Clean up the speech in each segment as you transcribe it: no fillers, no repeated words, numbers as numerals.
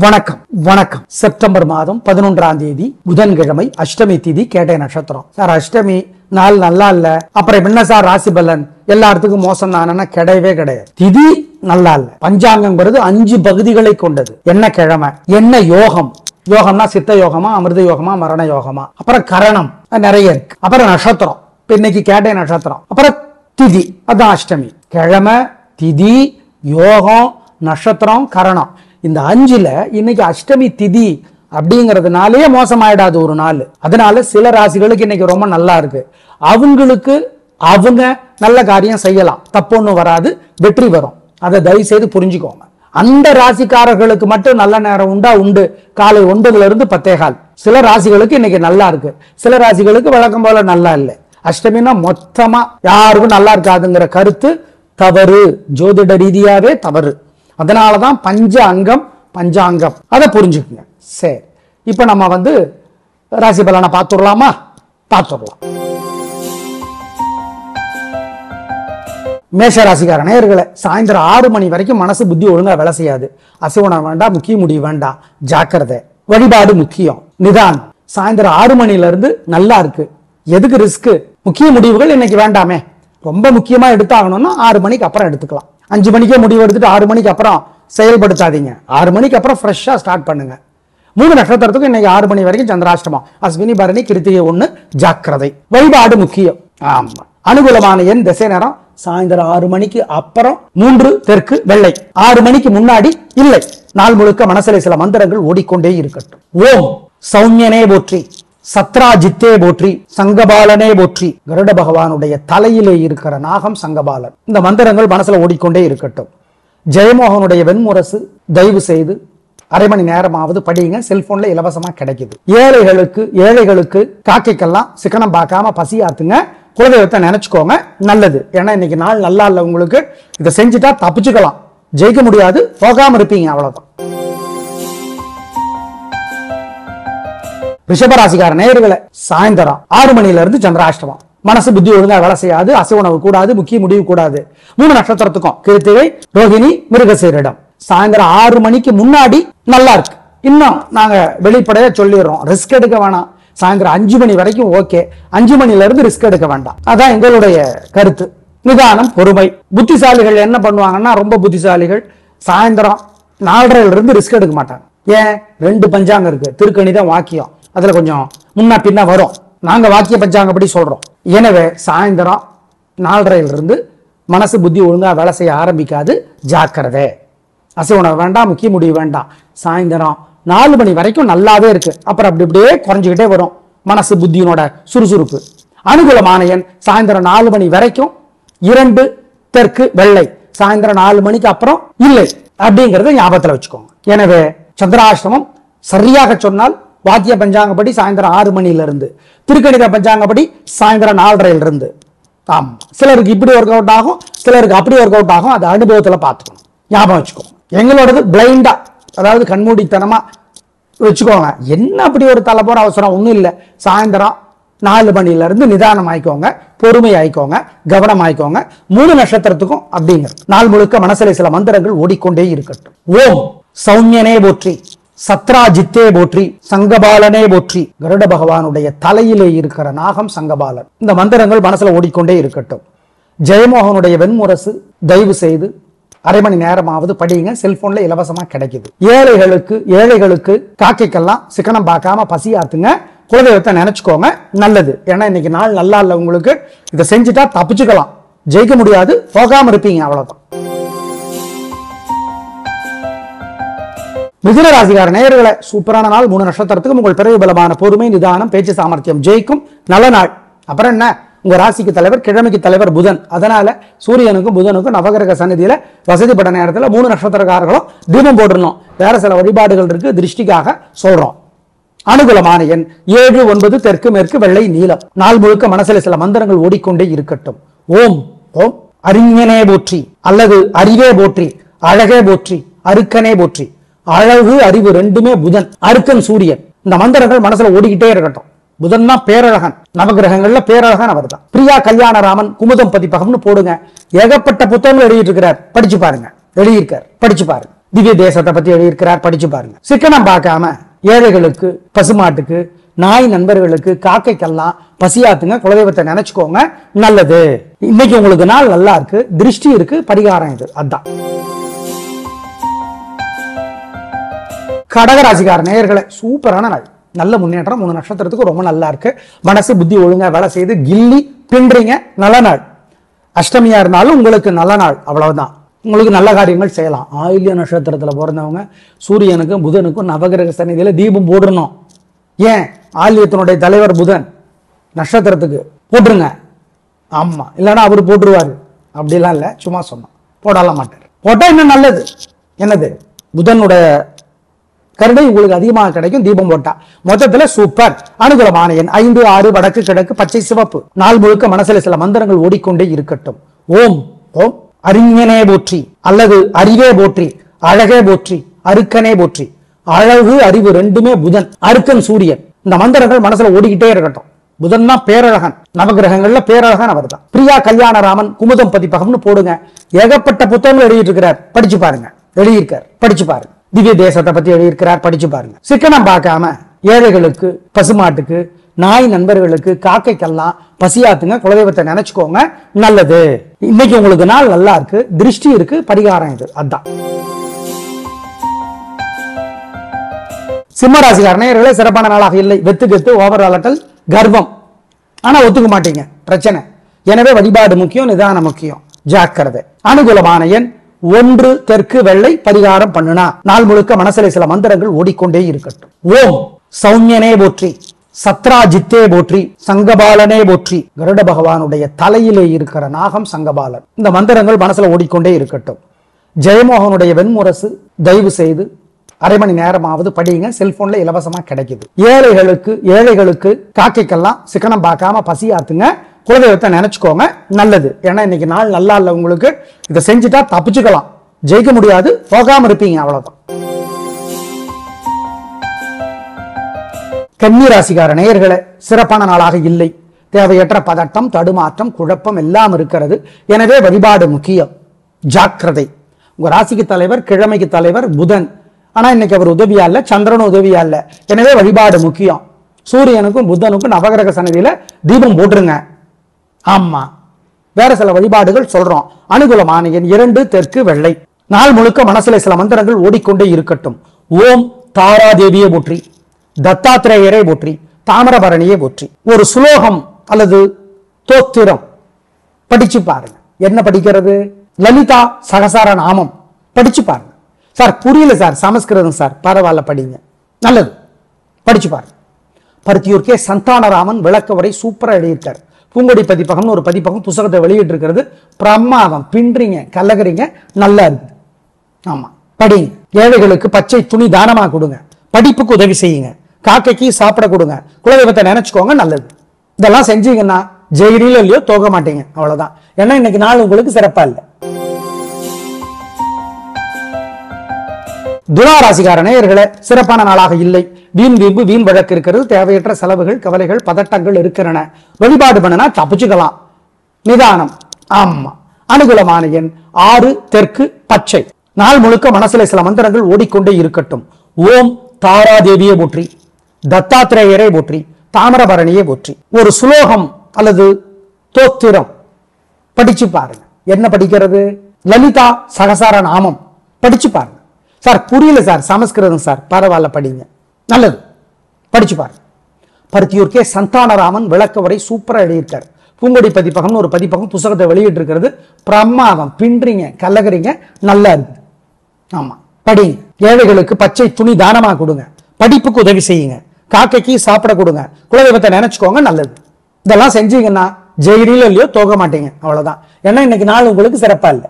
வணக்கம் வணக்கம். செப்டம்பர் மாதம் 11ஆம் தேதி புதன்கிழமை, அஷ்டமி திதி, கேட்டை நட்சத்திரம். சார் அஷ்டமி நாள் நல்லா இல்ல, அப்புறம் என்ன சார் ராசி பலன் எல்லாத்துக்கும் மோசம் தானே? கிடையவே கிடையாது. திதி நல்லா இல்ல. பஞ்சாங்கம்ங்கிறது 5 பகுதிகளை கொண்டது. என்ன கிழமை, என்ன யோகம், யோகம்னா சித்த யோகமா, அமிர்த யோகமா, மரண யோகமா, அப்புறம் கரணம் நிறைய இருக்கு, அப்புறம் நட்சத்திரம், இன்னைக்கு கேட்டை நட்சத்திரம், அப்புறம் திதி, அதான் அஷ்டமி. கிழமை, திதி, யோகம், நட்சத்திரம், கரணம், இந்த 5ல இன்னைக்கு அஷ்டமி திதி அப்படிங்கறதுனாலே மோசமாயிடாது ஒரு நாள். அதனால சில ராசிகளுக்கு இன்னைக்கு ரொம்ப நல்லா இருக்கு. அவங்களுக்கு அவங்க நல்ல காரியம் செய்யலாம், தப்பொன்னு வராது, வெற்றி வரும். அதை தயவு செய்து புரிஞ்சுக்கோங்க. அந்த ராசிக்காரர்களுக்கு மட்டும் நல்ல நேரம் உண்டா? உண்டு. காலை 9ல இருந்து 10:15. சில ராசிகளுக்கு இன்னைக்கு நல்லா இருக்கு, சில ராசிகளுக்கு வழக்கம் போல நல்லா இல்லை. அஷ்டமினா மொத்தமா யாருக்கும் நல்லா இருக்காதுங்கிற கருத்து தவறு, ஜோதிட ரீதியாவே தவறு. அதனாலதான் பஞ்சாங்கம், அதை புரிஞ்சுக்குங்க. சரி, இப்ப நம்ம ராசி பலனை பார்த்துடலாமா? பார்த்துடலாம். மேஷ ராசிக்கார நேயர்களே, சாயந்தரம் 6 மணி வரைக்கும் மனசு புத்தி ஒழுங்கா வேலை செய்யாது. அசைவனம் வேண்டாம், முக்கிய முடிவு வேண்டாம், ஜாக்கிரதை. வழிபாடு முக்கியம், நிதானம். சாயந்தரம் 6 மணில இருந்து நல்லா இருக்கு. எதுக்கு ரிஸ்க்? முக்கிய முடிவுகள் இன்னைக்கு வேண்டாமே. ரொம்ப முக்கியமா எடுத்தாகணும்னா 6 மணிக்கு அப்புறம் எடுத்துக்கலாம். 5 மணிக்கே முடிவு எடுத்துட்டு 6 மணிக்கு அப்புறம் செயல்படுத்தாதீங்க. 6 மணிக்கு அப்புறம் ஃப்ரெஷ்ஷா ஸ்டார்ட் பண்ணுங்க. 3 நட்சத்திரத்துக்கு இன்னைக்கு 6 மணி வரைக்கும் சந்திராஷ்டமம். அஸ்வினி, பரணி, கிருத்திகை 1, ஜாக்கிரதை. வழிபாடு முக்கியம். ஆமா. அனுகூலமான எண், திசை நேரம் சாயந்தரம் 6 மணிக்கு அப்புறம் 3 தெற்கு வெள்ளை. 6 மணிக்கு முன்னாடி இல்லை. நாள் முழுக்க மனசிலே சில மந்திரங்கள் ஓடிக்கொண்டே இருக்கட்டும். ஓம் சௌமியனே போற்றி, சத்ராஜித்தே போற்றி, சங்கபாலனே போற்றி. கருட பகவானுடைய தலையிலே இருக்கிற நாகம் சங்கபாலன். இந்த மந்திரங்கள் மனசுல ஓடிக்கொண்டே இருக்கட்டும். ஜெயமோகனுடைய வெண்முரசு தயவு செய்து அரை மணி நேரமாவது படிங்க. செல்போன்ல இலவசமா கிடைக்குது. ஏழைகளுக்கு காக்கைக்கெல்லாம் சிக்கனம் பார்க்காம பசியாத்துங்க. குலதெய்வத்தை நினைச்சுக்கோங்க, நல்லது. ஏன்னா இன்னைக்கு நாள் நல்லா இல்ல உங்களுக்கு. இதை செஞ்சுட்டா தப்பிச்சுக்கலாம், ஜெயிக்க முடியாது, போகாம இருப்பீங்க, அவ்வளவுதான். ரிஷபராசிக்கார நேயர்களே, சாயந்தரம் 6 மணில இருந்து சந்திராஷ்டமம். மனசு புத்தி ஒழுங்கா வேலை செய்யாது, அசைவனவு கூடாது, முக்கிய முடிவு கூடாது. 3 நட்சத்திரத்துக்கும் கிருத்திகை, ரோகிணி, மிருகசீரிடம். சாயந்தரம் 6 மணிக்கு முன்னாடி நல்லா இருக்கு. இன்னும் நாங்க வெளிப்படையா சொல்லிடுறோம், ரிஸ்க் எடுக்க வேணாம். சாயந்தரம் 5 மணி வரைக்கும் ஓகே, 5 மணில இருந்து ரிஸ்க் எடுக்க வேண்டாம். அதான் எங்களுடைய கருத்து. நிதானம், பொறுமை. புத்திசாலிகள் என்ன பண்ணுவாங்கன்னா, ரொம்ப புத்திசாலிகள் சாயந்தரம் 4:30ல இருந்து ரிஸ்க் எடுக்க மாட்டாங்க. ஏன்? 2 பஞ்சாங்கம் இருக்கு. திருக்கணிதம், வாக்கியம், அதுல கொஞ்சம் முன்ன பின்ன வரும். நாங்க வாக்கிய பஞ்சாங்கப்படி சொல்றோம். எனவே சாயந்தரம் 4:30ல இருந்து மனசு புத்தி ஒழுங்கா வேலை செய்ய ஆரம்பிக்காது, ஜாக்கிரதை. அசைவனம் வேண்டாம், முக்கிய முடிவு வேண்டாம். சாயந்தரம் 4 மணி வரைக்கும் நல்லாவே இருக்கு. அப்புறம் அப்படி அப்படியே குறைஞ்சுக்கிட்டே வரும் மனசு புத்தியினோட சுறுசுறுப்பு. அனுகூலமான எண் சாயந்தரம் 4 மணி வரைக்கும் 2 தெற்கு வெள்ளை. சாயந்தரம் 4 மணிக்கு அப்புறம் இல்லை அப்படிங்கறத ஞாபகத்துல வச்சுக்கோங்க. எனவே சந்திராஷ்டமம் சரியாக சொன்னால் வாக்கிய பஞ்சாங்கப்படி சாயந்தரம் 6 மணில இருந்து, திருக்கணித பஞ்சாங்கப்படி சாயந்தரம் 4:30ல இருந்து. ஆமா, சிலருக்கு இப்படி ஒர்க் அவுட் ஆகும், சிலருக்கு அப்படி ஒர்க் அவுட் ஆகும். அது அனுபவத்துல பார்த்துக்கணும், ஞாபகம் வச்சுக்கோங்க. எங்களோடது பிளைண்டா, அதாவது கண்மூடித்தனமா வச்சுக்கோங்க. என்ன அப்படி ஒரு தலைப்போற அவசரம் ஒண்ணும் இல்லை. சாயந்தரம் 4 மணில இருந்து நிதானம் ஆயிக்கோங்க, பொறுமை ஆயிக்கோங்க, கவனம் ஆயிக்கோங்க. 3 நட்சத்திரத்துக்கும் அப்படிங்கிற நாள் முழுக்க மனசிலே சில மந்திரங்கள் ஓடிக்கொண்டே இருக்கட்டும். ஓம் சௌமியனே போற்றி, சத்ராஜித்தே போற்றி, சங்கபாலனே போற்றி. கருட பகவானுடைய தலையிலே இருக்கிற நாகம் சங்கபாலன். இந்த மந்திரங்கள் மனசுல ஓடிக்கொண்டே இருக்கட்டும். ஜெயமோகனுடைய வெண்முரசு தயவு செய்து அரை மணி நேரமாவது படிங்க. செல்போன்ல இலவசமா கிடைக்குது. ஏழைகளுக்கு காக்கைக்கெல்லாம் சிக்கனம் பார்க்காம பசியாத்துங்க. குலதெய்வத்தை நினைச்சுக்கோங்க, நல்லது. ஏன்னா இன்னைக்கு நாள் நல்லா இல்ல உங்களுக்கு. இதை செஞ்சுட்டா தப்பிச்சுக்கலாம், ஜெயிக்க முடியாது, போகாம இருப்பீங்க, அவ்வளவுதான். மிதுன ராசிக்கார நேயர்களே, சூப்பரான நாள். 3 நட்சத்திரத்துக்கு உங்கள் பிறகு பலமான பொறுமை, நிதானம், பேச்சு சாமர்த்தியம் ஜெயிக்கும். நல்ல நாள். அப்புறம் என்ன, உங்க ராசிக்கு தலைவர், கிழமைக்கு தலைவர் புதன். அதனால சூரியனுக்கும் புதனுக்கும் நவகிரக சந்நிதியில வசதிப்பட்ட நேரத்தில் 3 நட்சத்திரக்காரர்களும் தீபம் போடணும். வேற சில வழிபாடுகள் இருக்கு, திருஷ்டிக்காக சொல்றோம். அனுகூலமான எண் 7, 9 தெற்கு மேற்கு வெள்ளை நீலம். நாள் முழுக்க மனசில் சில மந்திரங்கள் ஓடிக்கொண்டே இருக்கட்டும். ஓம் ஓம் அறிஞனே போற்றி, அல்லது அறிவே போற்றி, அழகே போற்றி, அருக்கனே போற்றி. அழகு, அறிவு ரெண்டுமே புதன், அருக்கன் சூரியன். இந்த மந்திரங்கள் மனசுல ஓடிக்கிட்டே இருக்கட்டும். புதன் தான் பேரழகன், நவகிரகங்கள்ல பேரழகன் அவர் தான். பிரியா கல்யாணராமன் குமுதம் பதிப்பகம்னு போடுங்க. ஏகப்பட்ட புத்தகங்கள் எழுதிட்டு இருக்கிறார், படிச்சு பாருங்க. எழுதியிருக்கார், படிச்சு பாருங்க. திவ்ய தேசத்தை பத்தி எழுதியிருக்கிறார், படிச்சு பாருங்க. சிக்கனம் பார்க்காம ஏழைகளுக்கு, பசுமாட்டுக்கு, நாய் நண்பர்களுக்கு, காக்கைக்கெல்லாம் பசியாத்துங்க, குலதெய்வத்தை நினைச்சுக்கோங்க, நல்லது. இன்னைக்கு உங்களுக்கு நாள் நல்லா இருக்கு, திருஷ்டி இருக்கு, பரிகாரம் இது. அதான் கடகராசிக்கார நேயர்களே, சூப்பரான நாள், நல்ல முன்னேற்றம். 3 நட்சத்திரத்துக்கு ரொம்ப நல்லா இருக்கு. மனசு புத்தி ஒழுங்கா வேலை செய்து கில்லி பின்றீங்க, நல்ல நாள். அஷ்டமியா இருந்தாலும் உங்களுக்கு நல்ல நாள், அவ்வளவுதான். உங்களுக்கு நல்ல காரியங்கள் செய்யலாம். ஆயில்ய நட்சத்திரத்துல பிறந்தவங்க சூரியனுக்கும் புதனுக்கும் நவகிரக சந்நிதியில தீபம் போடணும். ஏன்? ஆயில்யத்தினுடைய தலைவர் புதன், நட்சத்திரத்துக்கு போட்டுருங்க. ஆமா, இல்லைன்னா அவரு போட்டுருவாரு. அப்படிலாம் இல்லை, சும்மா சொன்னோம், போடலாம் மாட்டார். போட்டா இன்னும் நல்லது. என்னது? புதனுடைய கருணை உங்களுக்கு அதிகமாக கிடைக்கும் தீபம் போட்டா. மொத்தத்துல சூப்பர். அனுகூலமான எண் 5, 6, வடக்கு கிழக்கு, பச்சை சிவப்பு. நாள் முழுக்க மனசுல சில மந்திரங்கள் ஓடிக்கொண்டே இருக்கட்டும். ஓம் ஓம் அறிஞனே போற்றி, அல்லது அறிவே போற்றி, அழகே போற்றி, அருக்கனே போற்றி. அழகு அறிவு ரெண்டுமே புதன், அருக்கன் சூரியன். இந்த மந்திரங்கள் மனசுல ஓடிக்கிட்டே இருக்கட்டும். புதன் தான் பேரழகன், நவகிரகங்கள்ல பேரழகன் அவர் தான். பிரியா கல்யாணராமன் குமுதம் பதிப்பகம்னு போடுங்க. ஏகப்பட்ட புத்தகங்கள் எழுதிட்டு இருக்கிறார், படிச்சு பாருங்க. எழுதியிருக்கார், படிச்சு பாருங்க. திவ்ய தேசத்தை பத்தி எழுதியிருக்கிறார், படிச்சு பாருங்க. சிக்கனம் பார்க்காம ஏழைகளுக்கு, பசுமாட்டுக்கு, நாய் நண்பர்களுக்கு, காக்கைக்கெல்லாம் பசியாத்துங்க, குலதெய்வத்தை நினைச்சுக்கோங்க, நல்லது. இன்னைக்கு உங்களுக்கு நாள் நல்லா இருக்கு, திருஷ்டி இருக்கு, பரிகாரம் இது. அதான் சிம்மராசிக்கார நேயர்களே, சிறப்பான நாளாக இல்லை. வெத்து கெத்து, ஓவர் அலட்டல், கர்வம். ஆனா ஒத்துக்க மாட்டீங்க, பிரச்சனை. எனவே வழிபாடு முக்கியம், நிதானம் முக்கியம், ஜாக்கிரதை. அனுகூலமான எண் 1, தெற்கு வெள்ளை, பரிகாரம் பண்ணுனா. நாள் முழுக்க மனசுல சில மந்திரங்கள் ஓடிக்கொண்டே இருக்கட்டும். ஓம் சௌமியனே போற்றி, சத்ராஜித்தே போற்றி, சங்கபாலனே போற்றி. கருட பகவானுடைய தலையிலே இருக்கிற நாகம் சங்கபாலன். இந்த மந்திரங்கள் மனசுல ஓடிக்கொண்டே இருக்கட்டும். ஜெயமோகனுடைய வெண்முரசு தயவு செய்து அரை மணி நேரமாவது படிங்க, செல்போன்ல இலவசமா கிடைக்குது. ஏழைகளுக்கு காக்கைக்கெல்லாம் சிக்கனம் பார்க்காம பசியாத்துங்க, குலதெய்வத்தை நினைச்சுக்கோங்க, நல்லது. ஏன்னா இன்னைக்கு நாள் நல்லா இல்ல உங்களுக்கு. இதை செஞ்சுட்டா தப்பிச்சுக்கலாம், ஜெயிக்க முடியாது, போகாம இருப்பீங்க, அவ்வளவுதான். கன்னி ராசிக்கார நேயர்களே, சிறப்பான நாளாக இல்லை. தேவையற்ற பதட்டம், தடுமாற்றம், குழப்பம் எல்லாம் இருக்கிறது. எனவே வழிபாடு முக்கியம், ஜாக்கிரதை. உங்க ராசிக்கு தலைவர், கிழமைக்கு தலைவர் புதன். ஆனா இன்னைக்கு அவர் உதவியா இல்ல, சந்திரன் உதவியா இல்ல. எனவே வழிபாடு முக்கியம். சூரியனுக்கும் புதனுக்கும் நவகிரக சன்னதியில தீபம் போட்டுருங்க. ஆமா, வேற சில வழிபாடுகள் சொல்றோம். அனுகூலமான எண் 2, தெற்கு வெள்ளை. நாள் முழுக்க மனசுல சில மந்திரங்கள் ஓடிக்கொண்டே இருக்கட்டும். ஓம் தாராதேவியை போற்றி, தத்தாத்திரேயரை போற்றி, தாமிரபரணியை போற்றி. ஒரு சுலோகம் அல்லது தோத்திரம் படிச்சு பாருங்க. என்ன படிக்கிறது? லலிதா சகசார நாமம் படிச்சு பாருங்க. சார் புரியல சார், சமஸ்கிருதம் சார், பரவாயில்ல படிங்க, நல்லது, படிச்சு பாருங்க. பருத்தியூர்க்கே சந்தானராமன் விளக்க உரை சூப்பரா எழுதியிருக்காரு. பூங்கொடி பதிப்பகம்னு ஒரு பதிப்பகம் புத்தகத்தை வெளியிட்டு இருக்கிறது, பிரமாதம். பின்றீங்க, கலகறீங்க, நல்லா இருக்குது. ஆமா, படிங்க. ஏழைகளுக்கு பச்சை துணி தானமா கொடுங்க, படிப்புக்கு உதவி செய்யுங்க, காக்கைக்கு சாப்பிட கொடுங்க, குலதெய்வத்தை நினைச்சுக்கோங்க, நல்லது. இதெல்லாம் செஞ்சீங்கன்னா ஜெயிரில இல்லையோ தோக மாட்டீங்க, அவ்வளவுதான். ஏன்னா இன்னைக்கு நாள் உங்களுக்கு சிறப்பா இல்லை. துலாராசிக்கார நேயர்களே, சிறப்பான நாளாக இல்லை. வீண் வீம்பு, வீண் வழக்கு இருக்கிறது. தேவையற்ற செலவுகள், கவலைகள், பதட்டங்கள் இருக்கிறன. வழிபாடு பண்ணனா தப்பிச்சுக்கலாம், நிதானம். ஆமா, அனுகூலமான எண் 6, தெற்கு பச்சை. நாள் முழுக்க மனசுல சில மந்திரங்கள் ஓடிக்கொண்டே இருக்கட்டும். ஓம் தாராதேவியை போற்றி, தத்தாத்திரேயரை போற்றி, தாமிரபரணியை போற்றி. ஒரு சுலோகம் அல்லது தோத்திரம் படிச்சு பாருங்க. என்ன படிக்கிறது? லலிதா சகசார நாமம் படிச்சு பாருங்க. சார் புரியல சார், சமஸ்கிருதம் சார், பரவாயில்ல படிங்க, நல்லது, படிச்சு பாருங்க. பருத்தியூர்க்கே சந்தானராமன் விளக்க உரை சூப்பரா எழுதியிருக்காரு. பூங்கொடி பதிப்பகம்னு ஒரு பதிப்பகம் புத்தகத்தை வெளியிட்டு இருக்கிறது, பிரமாதம். பின்றீங்க, கலகறீங்க, நல்லா இருக்குது. ஆமா, படிங்க. ஏழைகளுக்கு பச்சை துணி தானமா கொடுங்க, படிப்புக்கு உதவி செய்யுங்க, காக்கைக்கு சாப்பிட கொடுங்க, குலதெய்வத்தை நினைச்சுக்கோங்க, நல்லது. இதெல்லாம் செஞ்சீங்கன்னா ஜெயிரில இல்லையோ தோக மாட்டீங்க, அவ்வளவுதான். ஏன்னா இன்னைக்கு நாள் உங்களுக்கு சிறப்பா இல்லை.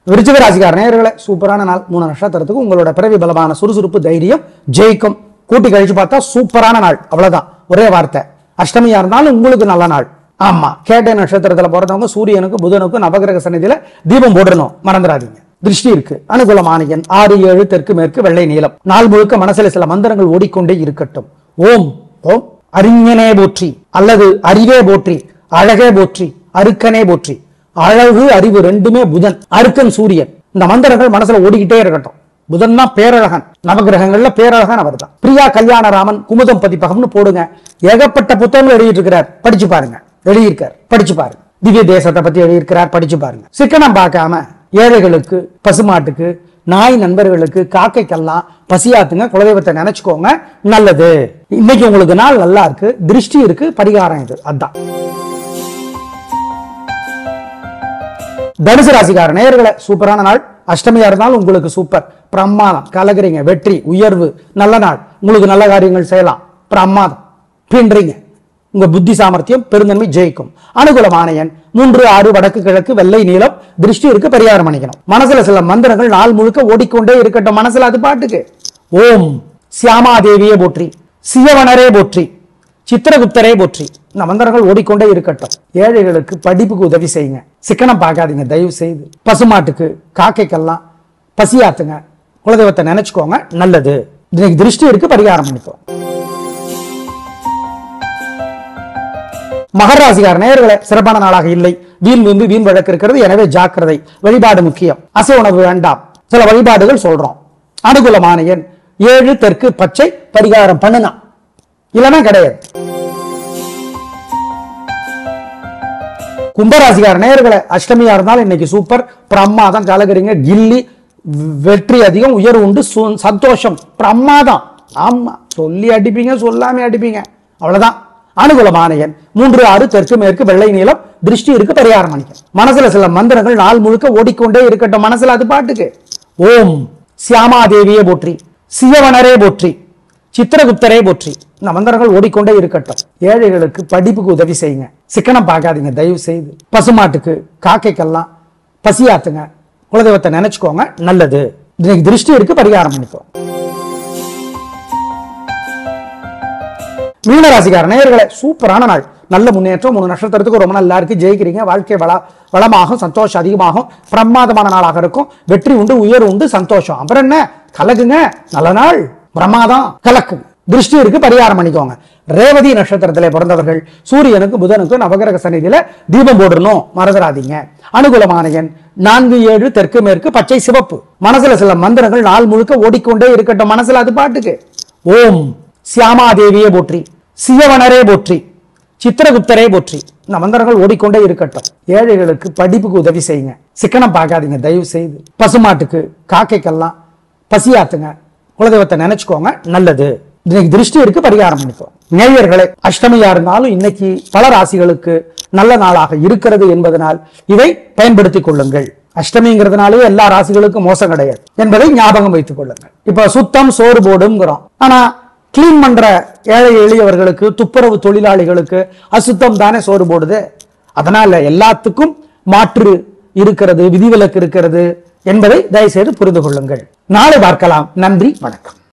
விருச்சிக ராசிக்கார நேயர்களே, சூப்பரான நாள். 3 நட்சத்திரத்துக்கு உங்களோட பிறவி பலமான சுறுசுறுப்பு, தைரியம், ஜெயிக்கும். கூட்டி கழிச்சு பார்த்தா சூப்பரான நாள், அவ்வளவுதான், ஒரே வார்த்தை. அஷ்டமியா இருந்தாலும் உங்களுக்கு நல்ல நாள். ஆமா, கேட்டை நட்சத்திரத்துல பிறந்தவங்க சூரியனுக்கும் புதனுக்கும் நவகிரக சன்னதியில தீபம் போடணும், மறந்துடாதீங்க. திருஷ்டி இருக்கு. அனுகூலமான எண் 6, 7, தெற்கு மேற்கு, வெள்ளை நீலம். நாள் முழுக்க மனசுல சில மந்திரங்கள் ஓடிக்கொண்டே இருக்கட்டும். ஓம் ஓம் அறிஞனே போற்றி, அல்லது அறிவே போற்றி, அழகே போற்றி, அருக்கனே போற்றி. அழகு அறிவு ரெண்டுமே புதன், அருக்கன் சூரியன். இந்த மந்திரங்கள் மனசுல ஓடிக்கிட்டே இருக்கட்டும். புதன் தான் பேரழகன், நவகிரகங்கள்ல பேரழகன் அவர் தான். பிரியா கல்யாணராமன் குமுதம் பதிப்பகம்னு போடுங்க, ஏகப்பட்ட புத்தகங்கள் எழுதிட்டு இருக்கிறார், படிச்சு பாருங்க. எழுதியிருக்கார், படிச்சு பாருங்க. திவ்ய தேசத்தை பத்தி எழுதியிருக்கிறார், படிச்சு பாருங்க. சிக்கனம் பார்க்காம ஏழைகளுக்கு, பசுமாட்டுக்கு, நாய் நண்பர்களுக்கு, காக்கைக்கெல்லாம் பசியாத்துங்க, குலதெய்வத்தை நினைச்சுக்கோங்க, நல்லது. இன்னைக்கு உங்களுக்கு நாள் நல்லா இருக்கு, திருஷ்டி இருக்கு, பரிகாரம் இது. அதான் தனுசு ராசிக்கார நேயர்களே, சூப்பரான நாள். அஷ்டமியா இருந்தாலும் உங்களுக்கு சூப்பர், பிரமாதம், கலகுறீங்க, வெற்றி, உயர்வு, நல்ல நாள். உங்களுக்கு நல்ல காரியங்கள் செய்யலாம், பிரமாதம். பின்றீங்க, உங்க புத்தி சாமர்த்தியம் பெருந்தன்மை ஜெயிக்கும். அனுகூலமான எண் 3, 6, வடக்கு கிழக்கு, வெள்ளை நீளம். திருஷ்டி இருக்கு, பரிகாரம் பண்ணிக்கணும். மனசுல சில மந்திரங்கள் நாள் முழுக்க ஓடிக்கொண்டே இருக்கட்டும். மனசுல அது பாட்டுக்கு ஓம் சியாமாதேவியே போற்றி, சியவனரே போற்றி, சித்திரகுப்தரே போற்றி. இந்த மந்திரங்கள் ஓடிக்கொண்டே இருக்கட்டும். ஏழைகளுக்கு படிப்புக்கு உதவி செய்யுங்க, சிக்கனம் பார்க்காதீங்க தயவு செய்து. பசுமாட்டுக்கு, காக்கைக்கெல்லாம் பசியாத்துங்க, குலதெய்வத்தை நினைச்சுக்கோங்க, நல்லது. இன்னைக்கு திருஷ்டி இருக்கு, பரிகாரம் பண்ணிக்கோ. மகராசிகார நேயர்களே, சிறப்பான நாளாக இல்லை. வீண் விம்பு, வீண் வழக்கு இருக்கிறது, எனவே ஜாக்கிரதை. வழிபாடு முக்கியம், அசைவ உணவு வேண்டாம். சில வழிபாடுகள் சொல்றோம். அனுகூலமான எண் 7, தெற்கு பச்சை. பரிகாரம் பண்ணுனா, இல்லைன்னா கிடையாது. கும்பராசிகார நேயர்களே, அஷ்டமியா இருந்தாலும் இன்னைக்கு சூப்பர், பிரமாதம், கலகுறீங்க, கில்லி, வெற்றி அதிகம், உயர்வு உண்டு, சந்தோஷம், பிரமாதம். ஆமா, சொல்லி அடிப்பீங்க, சொல்லாம அடிப்பீங்க, அவ்வளவுதான். அனுகூலமான எண் 3, 6, தெற்கு மேற்கு, வெள்ளை நீளம். திருஷ்டி இருக்கு, பரிகாரம் பண்ணிக்க. மனசுல சில மந்திரங்கள் நாள் முழுக்க ஓடிக்கொண்டே இருக்கட்டும். மனசுல அது பாட்டுக்கு ஓம் சியாமாதேவியே போற்றி, சியவனரே போற்றி, சித்திரகுப்தரே போற்றி. இந்த மந்திரங்கள் ஓடிக்கொண்டே இருக்கட்டும். ஏழைகளுக்கு படிப்புக்கு உதவி செய்யுங்க, சிக்கனம் பார்க்காதீங்க தயவு செய்து. பசுமாட்டுக்கு, காக்கைக்கெல்லாம் பசியாத்துங்க, குலதெய்வத்தை நினைச்சுக்கோங்க, நல்லது. இன்னைக்கு திருஷ்டி இருக்கு, பரிகாரம் பண்ணிக்கோ. மீனராசிக்கார நேயர்களே, சூப்பரான நாள், நல்ல முன்னேற்றம். 3 நட்சத்திரத்துக்கு ரொம்ப நல்லா இருக்கு, ஜெயிக்கிறீங்க, வாழ்க்கை வளமாகும், சந்தோஷம் அதிகமாகும், பிரமாதமான நாளாக இருக்கும். வெற்றி உண்டு, உயர்வு உண்டு, சந்தோஷம். அப்புறம் என்ன, கலக்குங்க, நல்ல நாள், பிரமாதம், கலக்கு. திருஷ்டி இருக்கு, பரிகாரம் பண்ணிக்கோங்க. ரேவதி நட்சத்திரத்திலே பிறந்தவர்கள் சூரியனுக்கு, புதனுக்கு நவகிரக சந்நிதியில தீபம் போடணும், மறந்துடாதீங்க. அனுகூலமான எண் 4, 7, தெற்கு மேற்கு, பச்சை சிவப்பு. மனசுல சில மந்திரங்கள் நாள் முழுக்க ஓடிக்கொண்டே இருக்கட்டும். மனசுல அது பாட்டுக்கு ஓம் சியாமாதேவியே போற்றி, சியவனரே போற்றி, சித்திரகுப்தரே போற்றி. இந்த மந்திரங்கள் ஓடிக்கொண்டே இருக்கட்டும். ஏழைகளுக்கு படிப்புக்கு உதவி செய்யுங்க, சிக்கனம் பார்க்காதீங்க தயவு செய்து. பசுமாட்டுக்கு, காக்கைக்கெல்லாம் பசியாத்துங்க, குலதெய்வத்தை நினைச்சுக்கோங்க, நல்லது. இன்னைக்கு திருஷ்டி இருக்கு, பரிகாரம் பண்ணிக்கோ. நேயர்களே, அஷ்டமியா இருந்தாலும் இன்னைக்கு பல ராசிகளுக்கு நல்ல நாளாக இருக்கிறது என்பதனால் இதை பயன்படுத்திக் கொள்ளுங்கள். அஷ்டமிங்கிறதுனாலே எல்லா ராசிகளுக்கும் மோசம் கிடையாது என்பதை ஞாபகம் வைத்துக் கொள்ளுங்கள். இப்ப சுத்தம் சோறு போடுங்கிறோம், ஆனா கிளீன் பண்ற ஏழை எளியவர்களுக்கு, துப்புரவு தொழிலாளிகளுக்கு அசுத்தம் தானே சோறு போடுது. அதனால எல்லாத்துக்கும் மாற்று இருக்கிறது, விதிவிலக்கு இருக்கிறது என்பதை தயவுசெய்து புரிந்து கொள்ளுங்கள். நாளை பார்க்கலாம். நன்றி, வணக்கம்.